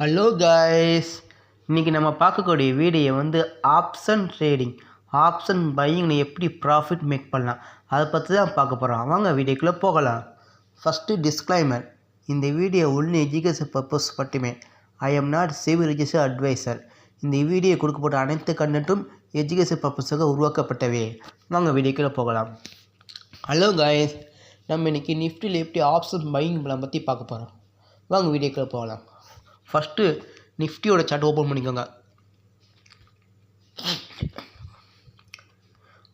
Hello guys, இன்றைக்கி நம்ம பார்க்கக்கூடிய வீடியோ வந்து ஆப்ஷன் ட்ரேடிங், ஆப்ஷன் பையிங்கில் எப்படி ப்ராஃபிட் மேக் பண்ணலாம் அதை பற்றி தான் பார்க்க போகிறோம். வாங்க வீடியோக்குள்ளே போகலாம். ஃபஸ்ட்டு டிஸ்க்ளைமர், இந்த வீடியோ ஒன்லி எஜுகேஷன் பர்பஸ் மட்டுமே. I am not civil register advisor. இந்த வீடியோ கொடுக்கப்பட்ட அனைத்து கண்டென்ட்டும் எஜுகேஷன் பர்பஸாக உருவாக்கப்பட்டவே. வாங்க வீடியோக்குள்ளே போகலாம். ஹலோ காய்ஸ், நம்ம இன்றைக்கி நிஃப்டியில் எப்படி ஆப்ஷன் பையிங் பண்ணலாம் பற்றி பார்க்க போகிறோம். வாங்க வீடியோக்குள்ளே போகலாம். ஃபஸ்ட்டு நிஃப்டியோட சார்ட் ஓப்பன் பண்ணிக்கோங்க.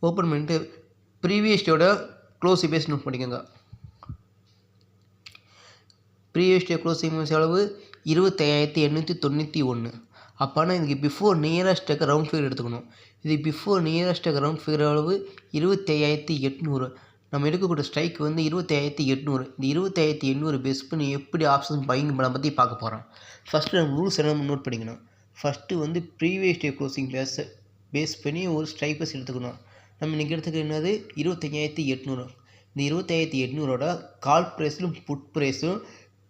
ஓப்பன் பண்ணிட்டு ப்ரீவியஸ் டேயோட க்ளோசிங் பேஸ் நோட் பண்ணிக்கோங்க. ப்ரீவியஸ் டே க்ளோசிங் பேஸ் அளவு 25,891. அப்போனா இதுக்கு பிஃபோர் நியரஸ்ட்டுக்கு ரவுண்ட் ஃபிகர் எடுத்துக்கணும். இது பிஃபோர் நியரஸ்ட்டுக்கு ரவுண்ட் ஃபிகர் அளவு 25,800. நம்ம எடுக்கக்கூடிய ஸ்ட்ரைக் வந்து 25,800. இந்த 25,800 பேஸ் பண்ணி எப்படி ஆப்ஷன் பையிங் பண்ண பற்றி பார்க்க போகிறோம். ஃபஸ்ட்டு நம்ம ரூல்ஸ் என்ன நோட் பண்ணிக்கணும். ஃபஸ்ட்டு வந்து ப்ரீவியஸ் டே க்ளோசிங் பேஸ் பண்ணி ஒரு ஸ்ட்ரைக் பேஸ் எடுத்துக்கணும். நம்ம இன்றைக்கி எடுத்துக்க என்னது 25,800. இந்த 25,800ஓட கால் ப்ரைஸும் புட் ப்ரைஸும்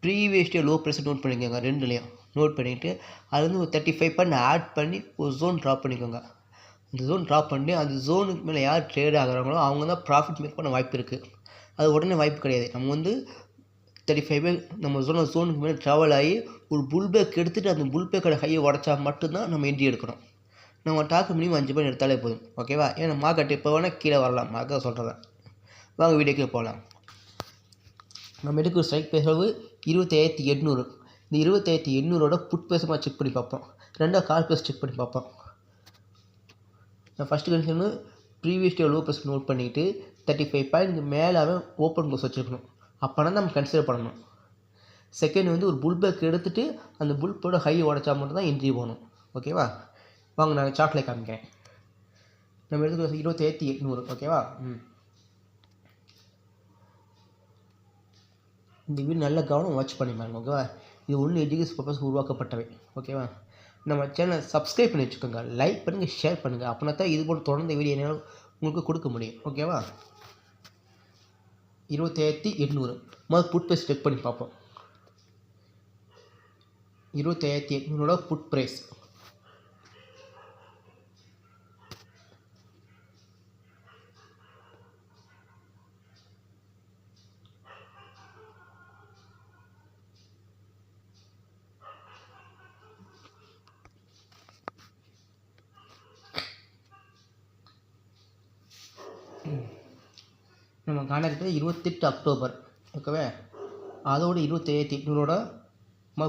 ப்ரீவியஸ் டே லோ ப்ரைஸும் நோட் பண்ணிக்கோங்க. ரெண்டுலேயும் நோட் பண்ணிவிட்டு அது வந்து ஒரு 35 பாயிண்ட் ஆட் பண்ணி ஒரு ஜோன் ட்ராப் பண்ணிக்கோங்க. அந்த ஜோன் ட்ராப் பண்ணி அந்த ஜோனுக்கு மேலே யார் ட்ரேட் ஆகுறாங்களோ அவங்க தான் ப்ராஃபிட் மேக் பண்ண வாய்ப்பு இருக்குது. அது உடனே வாய்ப்பு கிடையாது. நம்ம வந்து 35 நம்ம ஜோனுக்கு மேலே ட்ராவல் ஆகி ஒரு புல் பேக் எடுத்துகிட்டு அந்த புல் பேக்கோட ஹையை உடச்சா மட்டும்தான் நம்ம என்ட்ரி எடுக்கணும். நம்ம டாக்கு மினிமம் 5 பாயிண்ட் எடுத்தாலே போதும். ஓகேவா? ஏன்னா மார்க்கெட் இப்போ வேணால் கீழே வரலாம். மார்க்கெட் சொல்கிறேன். வாங்க வீடியோக்கு போகலாம். நம்ம எடுக்கிற ஸ்ட்ரைக் பேஸ் அளவு 25,800. இந்த 25,800ஓட புட் பேஸமாக செக் பண்ணி பார்ப்போம். ரெண்டாவது கால் பேஸ் செக் பண்ணி பார்ப்போம். நான் first condition previous day low price note பண்ணிவிட்டு 35 பாயிண்ட் மேலே ஓப்பன் க்ளோஸ் வச்சுருக்கணும். அப்போனா நம்ம கன்சிடர் பண்ணணும். செகண்ட் வந்து ஒரு புல் பேக் எடுத்துகிட்டு அந்த புல் பேக்கோட ஹையை உடச்சா மட்டும் தான் என்ட்ரி போகணும். ஓகேவா? வாங்க நான் சார்ட்டில் காமிக்கிறேன். நம்ம எடுத்துக்கிற 25,800. ஓகேவா? இந்த வீடியோ நல்ல கவனம் வாட்ச் பண்ணி பாருங்க. ஓகேவா? இது ஒன்று எஜுகேஷன் பர்பஸ் உருவாக்கப்பட்டவை. ஓகேவா? நம்ம சேனலை சப்ஸ்கிரைப் பண்ணி வச்சுக்கோங்க, லைக் பண்ணுங்கள், ஷேர் பண்ணுங்கள். அப்படின்னா தான் இது போல் தொடர்ந்த வீடியோ என்னால் உங்களுக்கு கொடுக்க முடியும். ஓகேவா? 25,800 முதல் புட் ப்ரைஸ் செக் பண்ணி பார்ப்போம். 25,800ஓட புட் ப்ரைஸ் நம்ம காணக்கிறது 28 அக்டோபர். ஓகேவா? அதோட 25,800ஓட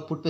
புட் ப்ரைஸ்